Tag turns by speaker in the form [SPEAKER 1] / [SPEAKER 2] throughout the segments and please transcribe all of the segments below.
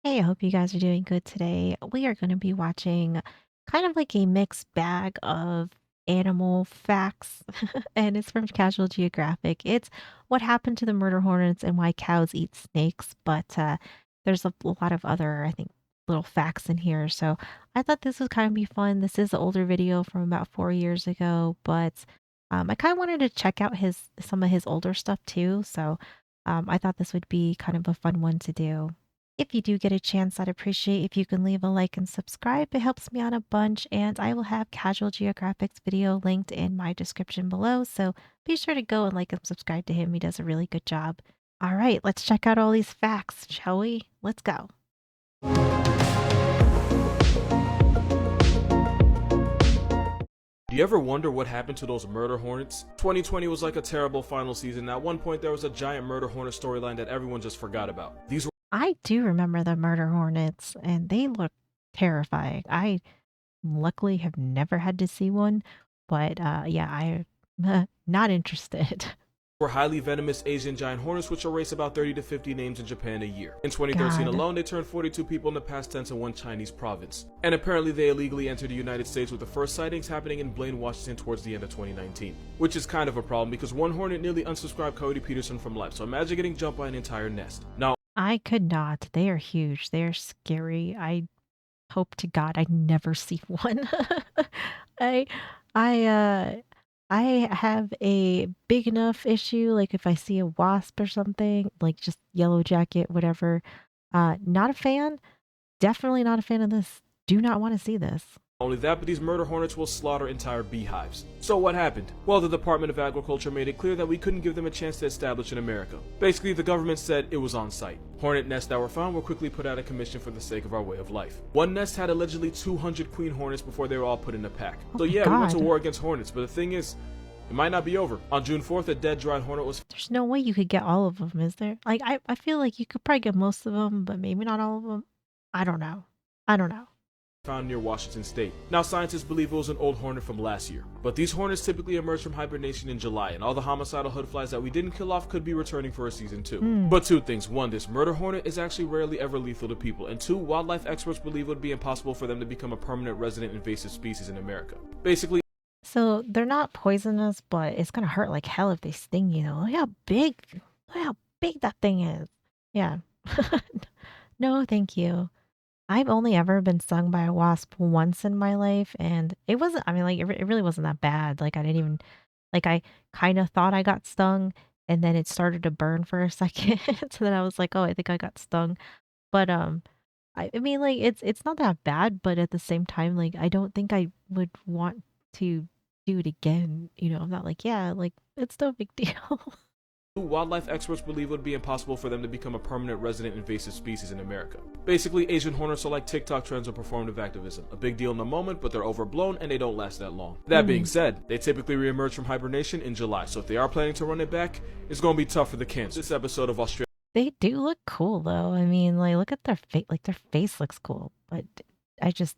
[SPEAKER 1] Hey, I hope you guys are doing good today. We are going to be watching kind of like a mixed bag of animal facts, and it's from Casual Geographic. It's what happened to the murder hornets and why cows eat snakes, but there's a lot of other, I think, little facts in here. So I thought this would kind of be fun. This is an older video from about 4 years ago, but I kind of wanted to check out some of his older stuff too. So I thought this would be kind of a fun one to do. If you do get a chance, I'd appreciate if you can leave a like and subscribe. It helps me out a bunch, and I will have Casual Geographic's video linked in my description below, so be sure to go and like and subscribe to him. He does a really good job. All right, let's check out all these facts, shall we? Let's go.
[SPEAKER 2] Do you ever wonder what happened to those murder hornets? 2020 was like a terrible final season. At one point, there was a giant murder hornet storyline that everyone just forgot about. These were
[SPEAKER 1] I do remember the murder hornets, and they look terrifying. I luckily have never had to see one, but yeah, I'm not interested.
[SPEAKER 2] were highly venomous Asian giant hornets which erase about 30 to 50 names in Japan a year. In 2013
[SPEAKER 1] God.
[SPEAKER 2] alone, they turned 42 people in the past tense in one Chinese province. And apparently they illegally entered the United States, with the first sightings happening in Blaine, Washington towards the end of 2019. Which is kind of a problem because one hornet nearly unsubscribed Cody Peterson from life, so imagine getting jumped by an entire nest. Now,
[SPEAKER 1] I could not. They are huge. They are scary. I hope to God I never see one. I I I have a big enough issue, like if I see a wasp or something, like just yellow jacket, whatever. Not a fan. Definitely not a fan of this. Do not want to see this.
[SPEAKER 2] only that, but these murder hornets will slaughter entire beehives. So what happened? Well, the Department of Agriculture made it clear that we couldn't give them a chance to establish in America. Basically, the government said it was on site. Hornet nests that were found were quickly put out of commission for the sake of our way of life. One nest had allegedly 200 queen hornets before they were all put in a pack.
[SPEAKER 1] Oh
[SPEAKER 2] So
[SPEAKER 1] my
[SPEAKER 2] yeah, we went to
[SPEAKER 1] God.
[SPEAKER 2] war against hornets, but the thing is, it might not be over. On June 4th, a dead dried hornet was
[SPEAKER 1] There's no way you could get all of them, is there? Like I feel like you could probably get most of them, but maybe not all of them. I don't know. I don't know.
[SPEAKER 2] found near Washington State. Now, scientists believe it was an old hornet from last year, but these hornets typically emerge from hibernation in July, and all the homicidal hood flies that we didn't kill off could be returning for a season 2. But two things: one, this murder hornet is actually rarely ever lethal to people, and two, wildlife experts believe it would be impossible for them to become a permanent resident invasive species in America. Basically,
[SPEAKER 1] So they're not poisonous, but it's gonna hurt like hell if they sting you. Look how big that thing is. Yeah. No, thank you. I've only ever been stung by a wasp once in my life, and it wasn't, I mean, like, it really wasn't that bad. Like, I didn't even, like, I kind of thought I got stung, and then it started to burn for a second. So then I was like, oh, I think I got stung. But, I mean, like, it's not that bad, but at the same time, like, I don't think I would want to do it again. I'm not like, yeah, like, it's no big deal.
[SPEAKER 2] wildlife experts believe it would be impossible for them to become a permanent resident invasive species in America. Basically, Asian hornets are like TikTok trends or performative activism. A big deal in the moment, but they're overblown and they don't last that long. That being said, they typically reemerge from hibernation in July, so if they are planning to run it back, it's going to be tough for the Cancers. This episode of Australia
[SPEAKER 1] They do look cool though. I mean, like, look at their face. Like, their face looks cool, but I just,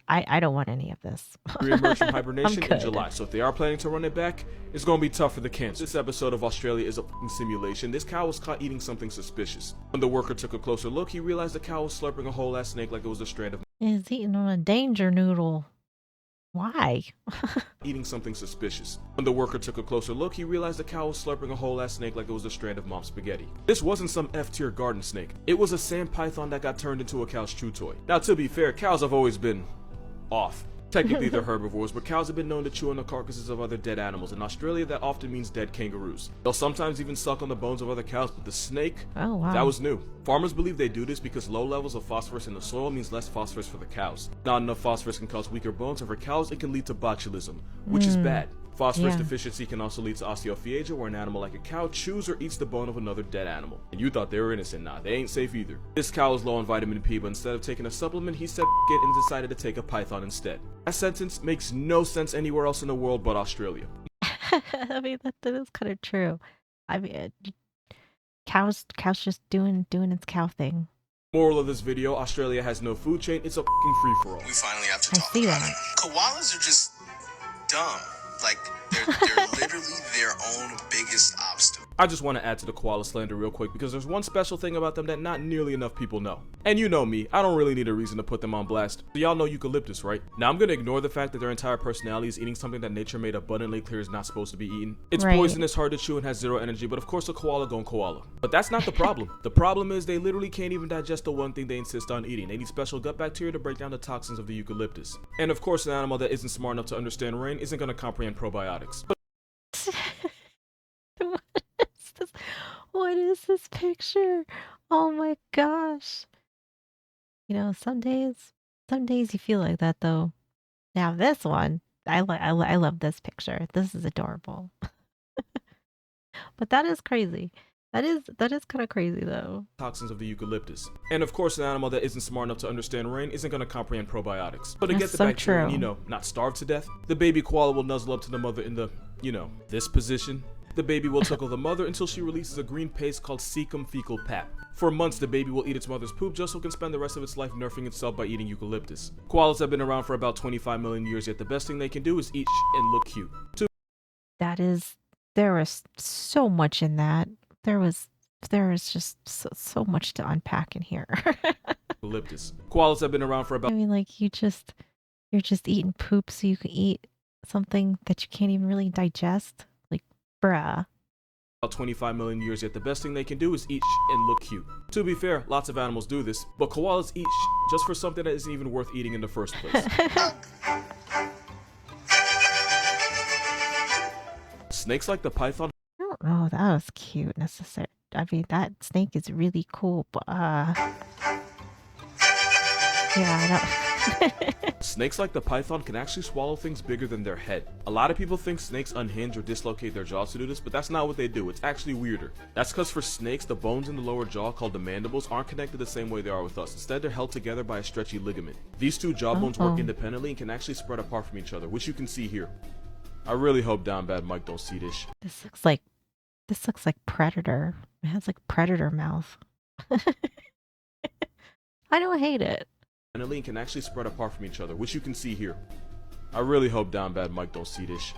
[SPEAKER 1] I don't want any of this.
[SPEAKER 2] reemerge from
[SPEAKER 1] I'm
[SPEAKER 2] hibernation in
[SPEAKER 1] good.
[SPEAKER 2] July, so if they are planning to run it back, it's going to be tough for the Cancers. This episode of Australia is a fucking simulation. This cow was caught eating something suspicious. When the worker took a closer look, he realized the cow was slurping a whole ass snake like it was a strand of
[SPEAKER 1] Is eating on a danger noodle. Why?
[SPEAKER 2] eating something suspicious. When the worker took a closer look, he realized the cow was slurping a whole ass snake like it was a strand of mom's spaghetti. This wasn't some F-tier garden snake. It was a sand python that got turned into a cow's chew toy. Now, to be fair, cows have always been off. Technically, they're herbivores, but cows have been known to chew on the carcasses of other dead animals. In Australia, that often means dead kangaroos. They'll sometimes even suck on the bones of other cows, but the snake,
[SPEAKER 1] Oh, wow.
[SPEAKER 2] that was new. Farmers believe they do this because low levels of phosphorus in the soil means less phosphorus for the cows. Not enough phosphorus can cause weaker bones, and for cows, it can lead to botulism, which is bad. Phosphorus
[SPEAKER 1] Yeah.
[SPEAKER 2] deficiency can also lead to osteophagia, where an animal like a cow chews or eats the bone of another dead animal. And you thought they were innocent. Nah, they ain't safe either. This cow is low on vitamin P, but instead of taking a supplement, he said F it and decided to take a python instead. That sentence makes no sense anywhere else in the world but Australia.
[SPEAKER 1] I mean, that is kind of true. I mean, cows just doing its cow thing.
[SPEAKER 2] Moral of this video: Australia has no food chain. It's a fucking free-for-all.
[SPEAKER 3] We finally have to
[SPEAKER 1] I
[SPEAKER 3] talk
[SPEAKER 1] see
[SPEAKER 3] about
[SPEAKER 1] that.
[SPEAKER 3] it. Koalas are just dumb. Like, They're literally their own biggest obstacle.
[SPEAKER 2] I just want to add to the koala slander real quick because there's one special thing about them that not nearly enough people know. And you know me, I don't really need a reason to put them on blast. So y'all know eucalyptus, right? Now I'm gonna ignore the fact that their entire personality is eating something that nature made abundantly clear is not supposed to be eaten. It's
[SPEAKER 1] Right.
[SPEAKER 2] poisonous, hard to chew, and has zero energy, but of course a koala gon' koala. But that's not the problem. The problem is they literally can't even digest the one thing they insist on eating. They need special gut bacteria to break down the toxins of the eucalyptus. And of course an animal that isn't smart enough to understand rain isn't gonna comprehend probiotics.
[SPEAKER 1] What is this? What is this picture? Oh my gosh. Some days you feel like that though. Now this one, I love this picture. This is adorable. But that is crazy. That is kind of crazy though.
[SPEAKER 2] Toxins of the eucalyptus. And of course, an animal that isn't smart enough to understand rain isn't going to comprehend probiotics. So to
[SPEAKER 1] That's
[SPEAKER 2] get the
[SPEAKER 1] so
[SPEAKER 2] bacteria and,
[SPEAKER 1] true.
[SPEAKER 2] not starve to death, the baby koala will nuzzle up to the mother in the, this position. The baby will tickle the mother until she releases a green paste called cecum fecal pap. For months, the baby will eat its mother's poop just so it can spend the rest of its life nerfing itself by eating eucalyptus. Koalas have been around for about 25 million years, yet the best thing they can do is eat and look cute.
[SPEAKER 1] That is There was so much in that. There was there is just so much to unpack in here.
[SPEAKER 2] Eucalyptus. Koalas have been around for
[SPEAKER 1] I
[SPEAKER 2] about
[SPEAKER 1] mean, like you're just eating poop so you can eat something that you can't even really digest. Like, bruh.
[SPEAKER 2] 25 million years, yet the best thing they can do is eat and look cute. To be fair, lots of animals do this, but koalas eat just for something that isn't even worth eating in the first place. Snakes like the python
[SPEAKER 1] I don't know. That was cute. Necessary. I mean, that snake is really cool, but yeah, I don't.
[SPEAKER 2] Snakes like the python can actually swallow things bigger than their head. A lot of people think snakes unhinge or dislocate their jaws to do this, but that's not what they do. It's actually weirder. That's because for snakes, the bones in the lower jaw called the mandibles aren't connected the same way they are with us. Instead, they're held together by a stretchy ligament. These two jaw bones work
[SPEAKER 1] Oh.
[SPEAKER 2] independently and can actually spread apart from each other, which you can see here. I really hope Down Bad Mike don't see this.
[SPEAKER 1] This looks like Predator. It has like Predator mouth. I don't hate it.
[SPEAKER 2] And can actually spread apart from each other, which you can see here. I really hope Down Bad Mike don't see this.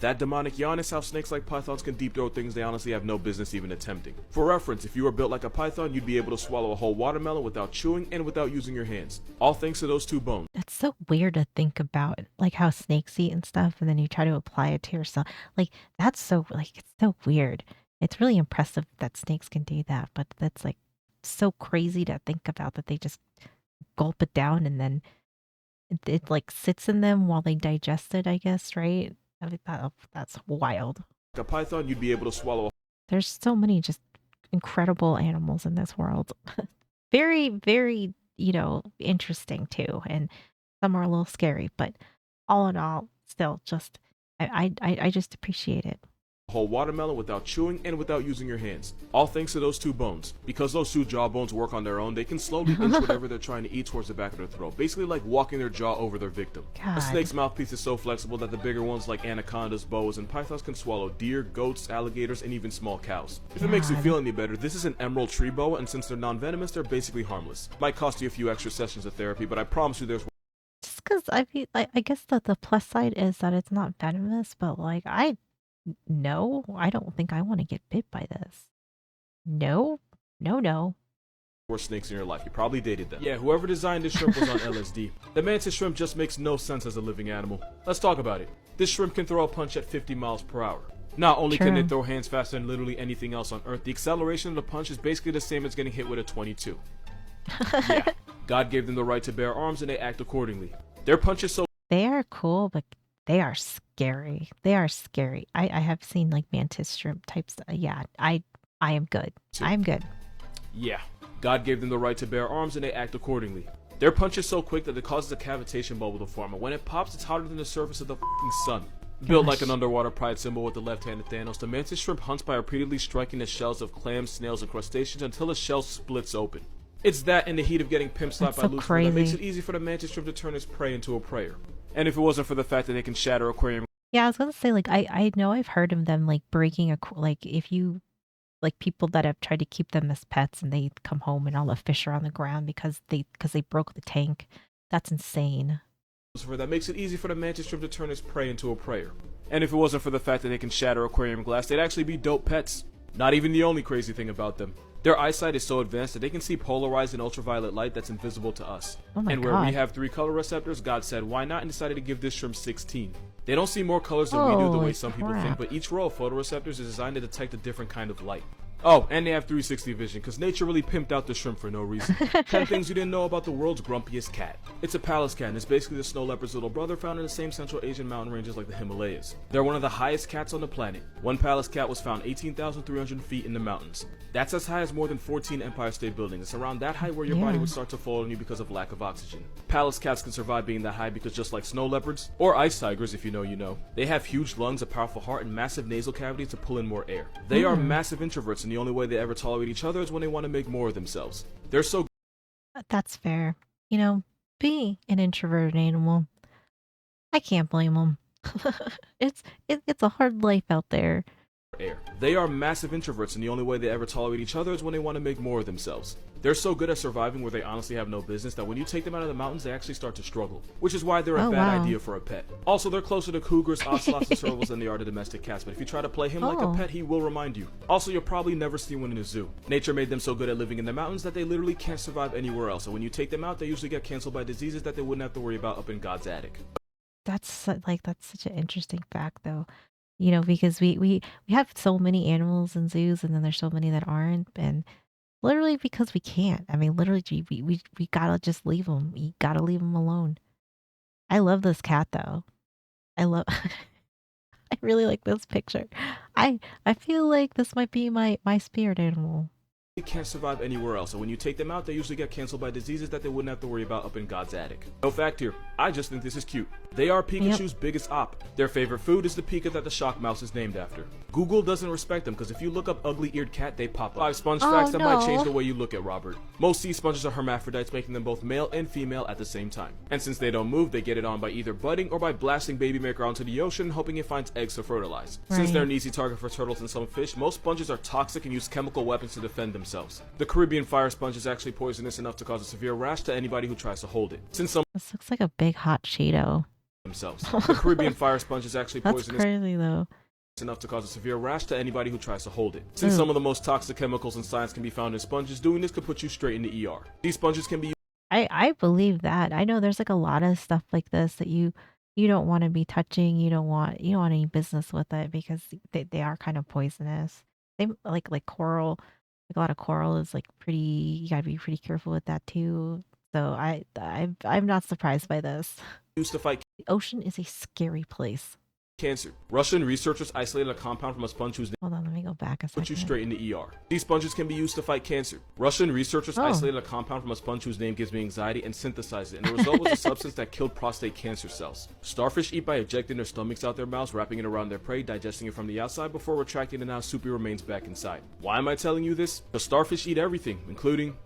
[SPEAKER 2] That demonic yawn is how snakes like pythons can deep throat things they honestly have no business even attempting. For reference, if you were built like a python, you'd be able to swallow a whole watermelon without chewing and without using your hands. All thanks to those two bones.
[SPEAKER 1] That's so weird to think about, like how snakes eat and stuff, and then you try to apply it to yourself. It's so weird. It's really impressive that snakes can do that, but that's like so crazy to think about that they just gulp it down and then it like sits in them while they digest it, I guess, right? I mean, that's wild.
[SPEAKER 2] Like a python, you'd be able to swallow a
[SPEAKER 1] There's so many just incredible animals in this world. Very, very, interesting too. And some are a little scary, but all in all, still just I just appreciate it.
[SPEAKER 2] whole watermelon without chewing and without using your hands. All thanks to those two bones. Because those two jaw bones work on their own, they can slowly inch whatever they're trying to eat towards the back of their throat, basically like walking their jaw over their victim.
[SPEAKER 1] God.
[SPEAKER 2] A snake's mouthpiece is so flexible that the bigger ones like anacondas, boas, and pythons can swallow deer, goats, alligators, and even small cows. If it makes you
[SPEAKER 1] God.
[SPEAKER 2] feel any better, this is an emerald tree boa, and since they're non-venomous, they're basically harmless. Might cost you a few extra sessions of therapy, but I promise you there's
[SPEAKER 1] Just because I guess that the plus side is that it's not venomous, but like no, I don't think I want to get bit by this. No, no, no.
[SPEAKER 2] worse snakes in your life. You probably dated them. Yeah, whoever designed this shrimp was on LSD. The mantis shrimp just makes no sense as a living animal. Let's talk about it. This shrimp can throw a punch at 50 miles per hour. Not only can
[SPEAKER 1] True.
[SPEAKER 2] it throw hands faster than literally anything else on Earth, the acceleration of the punch is basically the same as getting hit with a 22. Yeah, God gave them the right to bear arms and they act accordingly. Their punch is so
[SPEAKER 1] They are cool, but they are scary. They are scary. I have seen like mantis shrimp types. Yeah, I am good. I'm good.
[SPEAKER 2] Yeah, God gave them the right to bear arms and they act accordingly. Their punch is so quick that it causes a cavitation bubble to form, and when it pops, it's hotter than the surface of the f***ing sun. Built like an
[SPEAKER 1] Gosh.
[SPEAKER 2] underwater pride symbol with the left-handed Thanos, the mantis shrimp hunts by repeatedly striking the shells of clams, snails, and crustaceans until the shell splits open. It's that in the heat of getting pimp slapped
[SPEAKER 1] That's
[SPEAKER 2] by
[SPEAKER 1] so
[SPEAKER 2] Lucifer that makes
[SPEAKER 1] crazy.
[SPEAKER 2] it easy for the mantis shrimp to turn its prey into a prayer. And if it wasn't for the fact that they can shatter aquarium
[SPEAKER 1] Yeah, I was gonna say like I know I've heard of them like breaking like if you like people that have tried to keep them as pets and they come home and all the fish are on the ground because they broke the tank. That's insane.
[SPEAKER 2] that makes it easy for the mantis shrimp to turn its prey into a prayer. And if it wasn't for the fact that they can shatter aquarium glass, they'd actually be dope pets. Not even the only crazy thing about them. Their eyesight is so advanced that they can see polarized and ultraviolet light that's invisible to us.
[SPEAKER 1] Oh my
[SPEAKER 2] And where
[SPEAKER 1] God.
[SPEAKER 2] we have 3 color receptors, God said, why not, and decided to give this shrimp 16. They don't see more colors than we do the way
[SPEAKER 1] Holy
[SPEAKER 2] some people think,
[SPEAKER 1] crap.
[SPEAKER 2] but each row of photoreceptors is designed to detect a different kind of light. Oh, and they have 360 vision, because nature really pimped out the shrimp for no reason. 10 things you didn't know about the world's grumpiest cat. It's a Pallas cat, and it's basically the snow leopard's little brother found in the same Central Asian mountain ranges like the Himalayas. They're one of the highest cats on the planet. One Pallas cat was found 18,300 feet in the mountains. That's as high as more than 14 Empire State Buildings. It's around that height where your body
[SPEAKER 1] Yeah.
[SPEAKER 2] would start to fall on you because of lack of oxygen. Pallas cats can survive being that high because just like snow leopards, or ice tigers if you know you know, they have huge lungs, a powerful heart, and massive nasal cavities to pull in more air. They are massive introverts, and the only way they ever tolerate each other is when they want to make more of themselves. They're so
[SPEAKER 1] That's fair. You know, being an introverted animal, I can't blame them. It's a hard life out there.
[SPEAKER 2] air. They are massive introverts, and the only way they ever tolerate each other is when they want to make more of themselves. They're so good at surviving where they honestly have no business that when you take them out of the mountains, they actually start to struggle, which is why they're a
[SPEAKER 1] Oh,
[SPEAKER 2] bad
[SPEAKER 1] wow.
[SPEAKER 2] idea for a pet. Also, they're closer to cougars, ocelots, and servals than they are to domestic cats, but if you try to play him like a
[SPEAKER 1] Oh.
[SPEAKER 2] pet, he will remind you. Also, you'll probably never see one in a zoo. Nature made them so good at living in the mountains that they literally can't survive anywhere else, and when you take them out, they usually get canceled by diseases that they wouldn't have to worry about up in God's attic.
[SPEAKER 1] That's such an interesting fact, though. You know, because we have so many animals in zoos, and then there's so many that aren't, and literally because we can't. I mean, literally, we gotta just leave them. We gotta leave them alone. I love this cat, though. I love. I really like this picture. I feel like this might be my spirit animal.
[SPEAKER 2] They can't survive anywhere else, and when you take them out, they usually get canceled by diseases that they wouldn't have to worry about up in God's attic. No fact here, I just think this is cute. They are Pikachu's biggest op. Their favorite food is the Pika that the shock mouse is named after. Google doesn't respect them, because if you look up ugly-eared cat, they pop up. 5 sponge
[SPEAKER 1] Oh,
[SPEAKER 2] facts that might
[SPEAKER 1] no.
[SPEAKER 2] change the way you look at Robert. Most sea sponges are hermaphrodites, making them both male and female at the same time. And since they don't move, they get it on by either budding or by blasting baby maker onto the ocean, hoping it finds eggs to fertilize. Since they're an
[SPEAKER 1] Right.
[SPEAKER 2] easy target for turtles and some fish, most sponges are toxic and use chemical weapons to defend themselves. The Caribbean fire sponge is actually poisonous enough to cause a severe rash to anybody who tries to hold it. Since some
[SPEAKER 1] This looks like a big hot Cheeto.
[SPEAKER 2] themselves. The Caribbean fire sponge is actually
[SPEAKER 1] That's
[SPEAKER 2] poisonous
[SPEAKER 1] crazy, though.
[SPEAKER 2] enough to cause a severe rash to anybody who tries to hold it. Since some of the most toxic chemicals in science can be found in sponges, doing this could put you straight into ER. These sponges can be
[SPEAKER 1] I believe that. I know there's like a lot of stuff like this that you don't want to be touching. You don't want any business with it because they are kind of poisonous. They like coral, like a lot of coral is like pretty. You gotta be pretty careful with that too. So I'm not surprised by this.
[SPEAKER 2] used to fight
[SPEAKER 1] The ocean is a scary place.
[SPEAKER 2] cancer. Russian researchers isolated a compound from a sponge whose
[SPEAKER 1] Hold on, let me go back a
[SPEAKER 2] put you
[SPEAKER 1] second.
[SPEAKER 2] straight into ER. These sponges can be used to fight cancer. Russian researchers
[SPEAKER 1] Oh.
[SPEAKER 2] isolated a compound from a sponge whose name gives me anxiety and synthesized it, and the result was a substance that killed prostate cancer cells. Starfish eat by ejecting their stomachs out their mouths, wrapping it around their prey, digesting it from the outside before retracting the now soupy remains back inside. Why am I telling you this? Because starfish eat everything, including,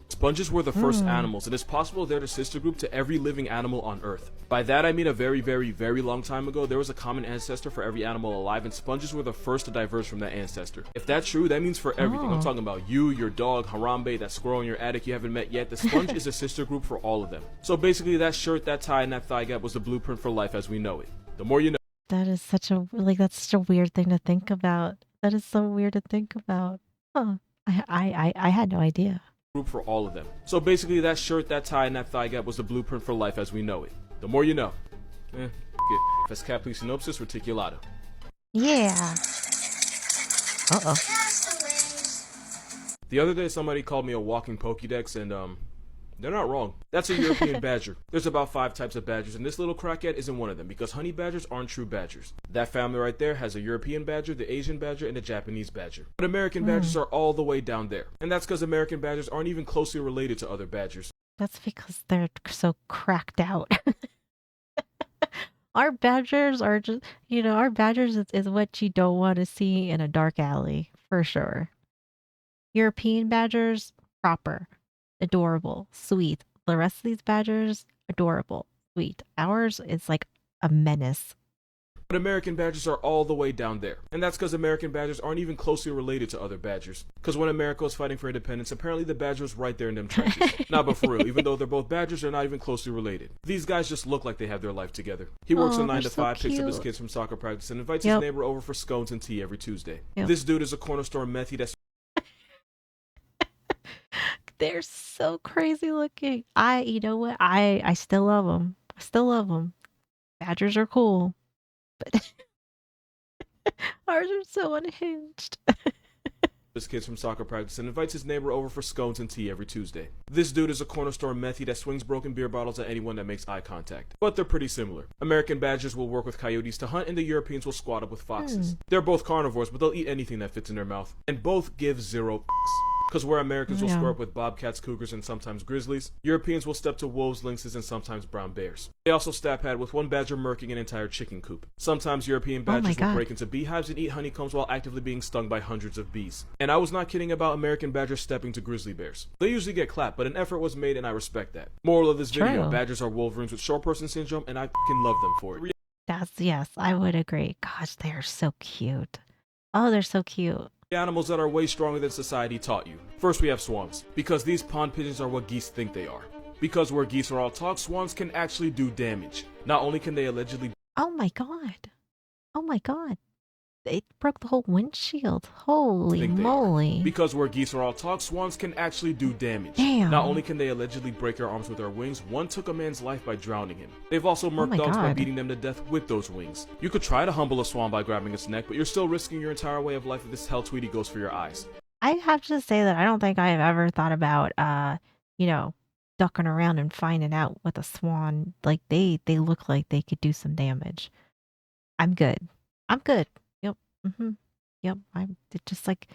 [SPEAKER 2] sponges were the first animals, and it's possible they're the sister group to every living animal on Earth. By that I mean a very, very, very long time ago, there was a common ancestor for every animal alive, and sponges were the first to diverge from that ancestor. If that's true, that means for everything. I'm
[SPEAKER 1] Oh.
[SPEAKER 2] talking about you, your dog, Harambe, that squirrel in your attic you haven't met yet. The sponge is a sister group for all of them. So basically, that shirt, that tie, and that thigh gap was the blueprint for life as we know it. The more you know.
[SPEAKER 1] That is such a that's such a weird thing to think about. That is so weird to think about. Huh. I had no idea.
[SPEAKER 2] Group for all of them. So basically, that shirt, that tie, and that thigh gap was the blueprint for life as we know it. The more you know. It. Vescaplicynopsis reticulata.
[SPEAKER 1] Yeah. Uh-oh.
[SPEAKER 2] The other day, somebody called me a walking Pokédex, and they're not wrong. That's a European badger. There's about 5 types of badgers, and this little crackhead isn't one of them, because honey badgers aren't true badgers. That family right there has a European badger, the Asian badger, and a Japanese badger. But American badgers are all the way down there, and that's because American badgers aren't even closely related to other badgers.
[SPEAKER 1] That's because they're so cracked out. Our badgers are just, our badgers is what you don't want to see in a dark alley, for sure. European badgers, proper, adorable, sweet. The rest of these badgers, adorable, sweet. Ours is like a menace.
[SPEAKER 2] But American badgers are all the way down there. And that's because American badgers aren't even closely related to other badgers. Because when America was fighting for independence, apparently the badger was right there in them trenches. Nah, but for real, even though they're both badgers, they're not even closely related. These guys just look like they have their life together. He works a
[SPEAKER 1] Oh,
[SPEAKER 2] 9
[SPEAKER 1] they're
[SPEAKER 2] to
[SPEAKER 1] so
[SPEAKER 2] 5, picks up his
[SPEAKER 1] cute.
[SPEAKER 2] kids from soccer practice, and invites his
[SPEAKER 1] Yep.
[SPEAKER 2] neighbor over for scones and tea every Tuesday.
[SPEAKER 1] Yep.
[SPEAKER 2] This dude is a corner store methie that's
[SPEAKER 1] They're so crazy looking. You know what? I still love them. I still love them. Badgers are cool, but ours are so unhinged.
[SPEAKER 2] his kids from soccer practice and invites his neighbor over for scones and tea every Tuesday. This dude is a corner store methie that swings broken beer bottles at anyone that makes eye contact. But they're pretty similar. American badgers will work with coyotes to hunt and the Europeans will squat up with foxes. They're both carnivores, but they'll eat anything that fits in their mouth. And both give zero because where Americans will square up with bobcats, cougars, and sometimes grizzlies, Europeans will step to wolves, lynxes, and sometimes brown bears. They also stab pad with one badger murking an entire chicken coop. Sometimes European badgers will break into beehives and eat honeycombs while actively being stung by hundreds of bees. And I was not kidding about American badgers stepping to grizzly bears. They usually get clapped, but an effort was made and I respect that. Moral of this video, badgers are wolverines with short person syndrome and I f***ing love them for it.
[SPEAKER 1] Yes, I would agree. Gosh, they are so cute. Oh, they're so cute.
[SPEAKER 2] Animals that are way stronger than society taught you. First we have swans, because these pond pigeons are what geese think they are. Because where geese are all talk, swans can actually do damage. Not only can they allegedly—
[SPEAKER 1] Oh my god. Oh my god. It broke the whole windshield. Holy moly.
[SPEAKER 2] Because where geese are all talk, swans can actually do damage.
[SPEAKER 1] Damn.
[SPEAKER 2] Not only can they allegedly break their arms with their wings, one took a man's life by drowning him. They've also murked dogs by beating them to death with those wings. You could try to humble a swan by grabbing its neck, but you're still risking your entire way of life if this hell Tweety goes for your eyes.
[SPEAKER 1] I have to say that I don't think I've ever thought about, ducking around and finding out with a swan. Like, they look like they could do some damage. I'm good. I'm good. Yep. Yep. I'm just like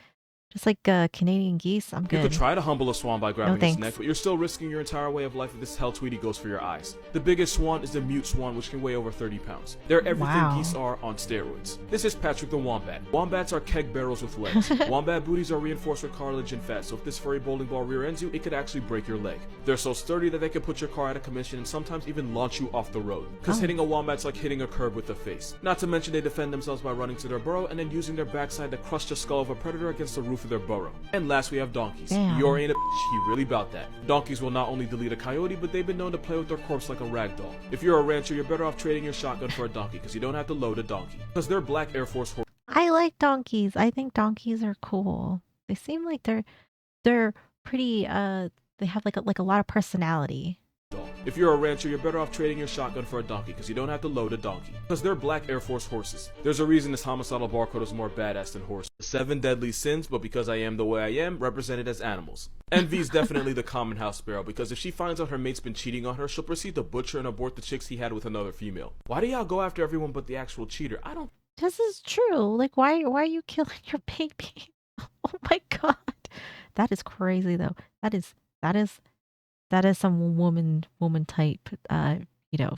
[SPEAKER 1] Canadian geese. I'm good.
[SPEAKER 2] You could try to humble a swan by grabbing its neck, but you're still risking your entire way of life if this hell Tweety goes for your eyes. The biggest swan is the mute swan, which can weigh over 30 pounds. They're everything geese are on steroids. This is Patrick the Wombat. Wombats are keg barrels with legs. Wombat booties are reinforced with cartilage and fat, so if this furry bowling ball rear ends you, it could actually break your leg. They're so sturdy that they can put your car out of commission and sometimes even launch you off the road. Because hitting a wombat's like hitting a curb with the face. Not to mention they defend themselves by running to their burrow and then using their backside to crush the skull of a predator against the roof of their burrow. And last we have donkeys. You're ain't a bitch, he really bout that. Donkeys will not only delete a coyote, but they've been known to play with their corpse like a rag doll. If you're a rancher, you're better off trading your shotgun for a donkey, because you don't have to load a donkey. Because they're black Air Force horses.
[SPEAKER 1] I like donkeys. I think donkeys are cool. They seem like they're pretty they have like a lot of personality.
[SPEAKER 2] If you're a rancher, you're better off trading your shotgun for a donkey, because you don't have to load a donkey. Because they're black Air Force horses. There's a reason this homicidal barcode is more badass than horse. The 7 deadly sins, but because I am the way I am, represented as animals. Envy's definitely the common house sparrow, because if she finds out her mate's been cheating on her, she'll proceed to butcher and abort the chicks he had with another female. Why do y'all go after everyone but the actual cheater? I don't—
[SPEAKER 1] This is true. Like, why are you killing your baby? Oh my god. That is crazy though. That is some woman type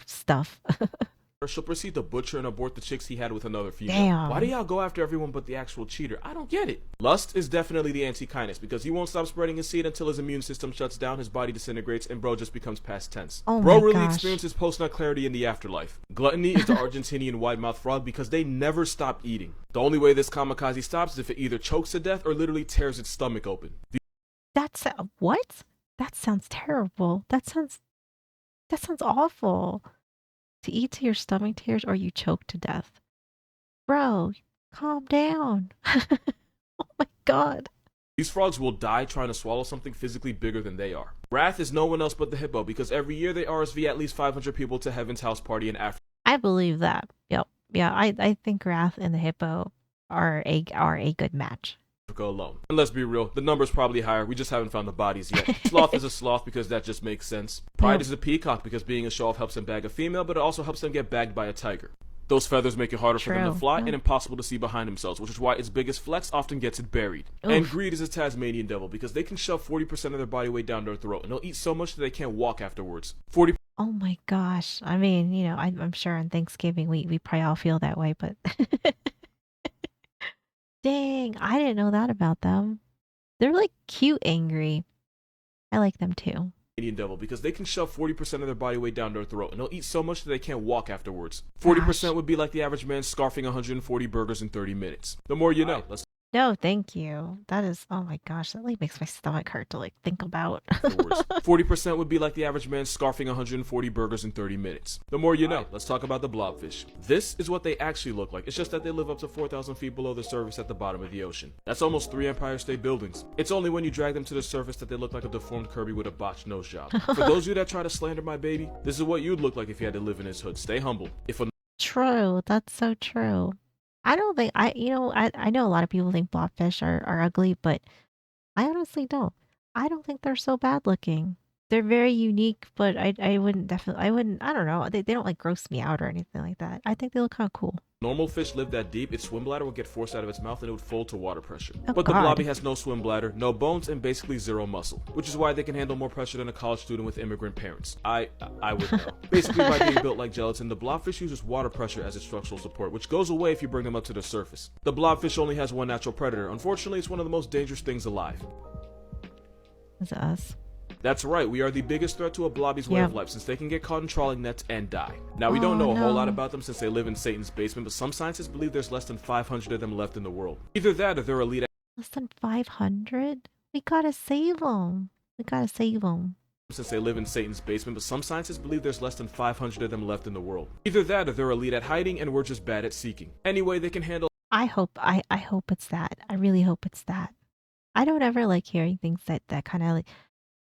[SPEAKER 1] stuff.
[SPEAKER 2] She'll proceed to butcher and abort the chicks he had with another female.
[SPEAKER 1] Damn.
[SPEAKER 2] Why do y'all go after everyone but the actual cheater? I don't get it. Lust is definitely the anti-kindness, because he won't stop spreading his seed until his immune system shuts down, his body disintegrates, and bro just becomes past tense.
[SPEAKER 1] Oh
[SPEAKER 2] bro
[SPEAKER 1] my
[SPEAKER 2] really
[SPEAKER 1] gosh.
[SPEAKER 2] experiences post-nut clarity in the afterlife. Gluttony is the Argentinian wide-mouthed frog because they never stop eating. The only way this kamikaze stops is if it either chokes to death or literally tears its stomach open.
[SPEAKER 1] That's what? That sounds terrible. That sounds awful. To eat to your stomach tears or you choke to death. Bro, calm down. Oh my god.
[SPEAKER 2] These frogs will die trying to swallow something physically bigger than they are. Wrath is no one else but the hippo, because every year they RSV at least 500 people to Heaven's House Party in Africa.
[SPEAKER 1] I believe that. Yep. Yeah, I think Wrath and the hippo are a good match.
[SPEAKER 2] Alone. And let's be real, the number's probably higher, we just haven't found the bodies yet. Sloth is a sloth because that just makes sense. Pride is a peacock because being a show-off helps them bag a female, but it also helps them get bagged by a tiger. Those feathers make it harder for them to fly and impossible to see behind themselves, which is why its biggest flex often gets it buried. And greed is a Tasmanian devil because they can shove 40% of their body weight down their throat, and they'll eat so much that they can't walk afterwards. 40%.
[SPEAKER 1] Oh my gosh. I mean, I'm sure on Thanksgiving we probably all feel that way, but dang, I didn't know that about them. They're like cute angry. I like them too.
[SPEAKER 2] Indian devil because they can shove 40% of their body weight down their throat and they'll eat so much that they can't walk afterwards. 40% would be like the average man scarfing 140 burgers in 30 minutes. The more you know. Let's
[SPEAKER 1] No, thank you. That is, oh my gosh, that like makes my stomach hurt to like think about.
[SPEAKER 2] afterwards. 40% would be like the average man scarfing 140 burgers in 30 minutes. The more you know. Let's talk about the blobfish. This is what they actually look like. It's just that they live up to 4,000 feet below the surface at the bottom of the ocean. That's almost 3 Empire State Buildings. It's only when you drag them to the surface that they look like a deformed Kirby with a botched nose job. For those of you that try to slander my baby, this is what you'd look like if you had to live in his hood. Stay humble. If a
[SPEAKER 1] True, that's so true. I don't think I know a lot of people think blobfish are ugly, but I honestly don't. I don't think they're so bad looking. They're very unique, but I wouldn't definitely I wouldn't I don't know. They don't like gross me out or anything like that. I think they look kind of cool.
[SPEAKER 2] normal fish lived that deep, its swim bladder would get forced out of its mouth and it would fold to water pressure.
[SPEAKER 1] Oh,
[SPEAKER 2] But the
[SPEAKER 1] God.
[SPEAKER 2] blobby has no swim bladder, no bones, and basically zero muscle, which is why they can handle more pressure than a college student with immigrant parents. I would know. Basically, by being built like gelatin, the blobfish uses water pressure as its structural support, which goes away if you bring them up to the surface. The blobfish only has one natural predator. Unfortunately, it's one of the most dangerous things alive.
[SPEAKER 1] Is it us?
[SPEAKER 2] That's right, we are the biggest threat to a blobby's way of
[SPEAKER 1] Yep.
[SPEAKER 2] life since they can get caught in trawling nets and die. Now, we don't know
[SPEAKER 1] Oh,
[SPEAKER 2] a whole lot
[SPEAKER 1] no.
[SPEAKER 2] about them since they live in Satan's basement, but some scientists believe there's less than 500 of them left in the world. Either that or they're elite
[SPEAKER 1] Less than 500? We gotta save them. We gotta save them.
[SPEAKER 2] since they live in Satan's basement, but some scientists believe there's less than 500 of them left in the world. Either that or they're elite at hiding and we're just bad at seeking. Anyway, they can handle
[SPEAKER 1] I hope it's that. I really hope it's that. I don't ever like hearing things that kind of like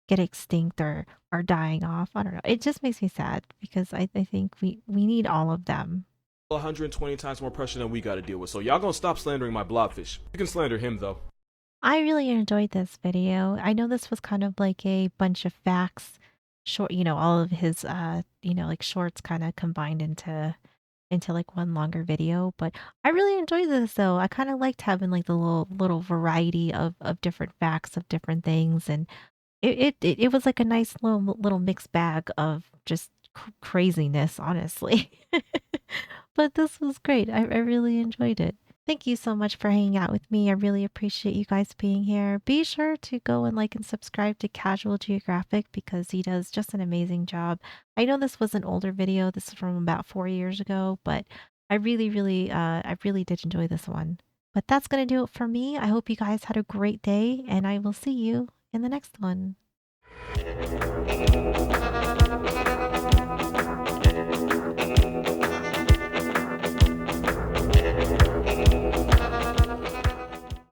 [SPEAKER 1] get extinct or are dying off. I don't know. It just makes me sad because I think we need all of them.
[SPEAKER 2] 120 times more pressure than we gotta deal with, so y'all gonna stop slandering my blobfish. You can slander him though.
[SPEAKER 1] I really enjoyed this video. I know this was kind of like a bunch of facts, short, all of his like shorts kind of combined into like one longer video, but I really enjoyed this though. I kind of liked having like the little variety of different facts of different things, and it was like a nice little mixed bag of just craziness, honestly. But this was great. I really enjoyed it. Thank you so much for hanging out with me. I really appreciate you guys being here. Be sure to go and like and subscribe to Casual Geographic because he does just an amazing job. I know this was an older video. This is from about 4 years ago, but I really did enjoy this one. But that's going to do it for me. I hope you guys had a great day and I will see you in the next one.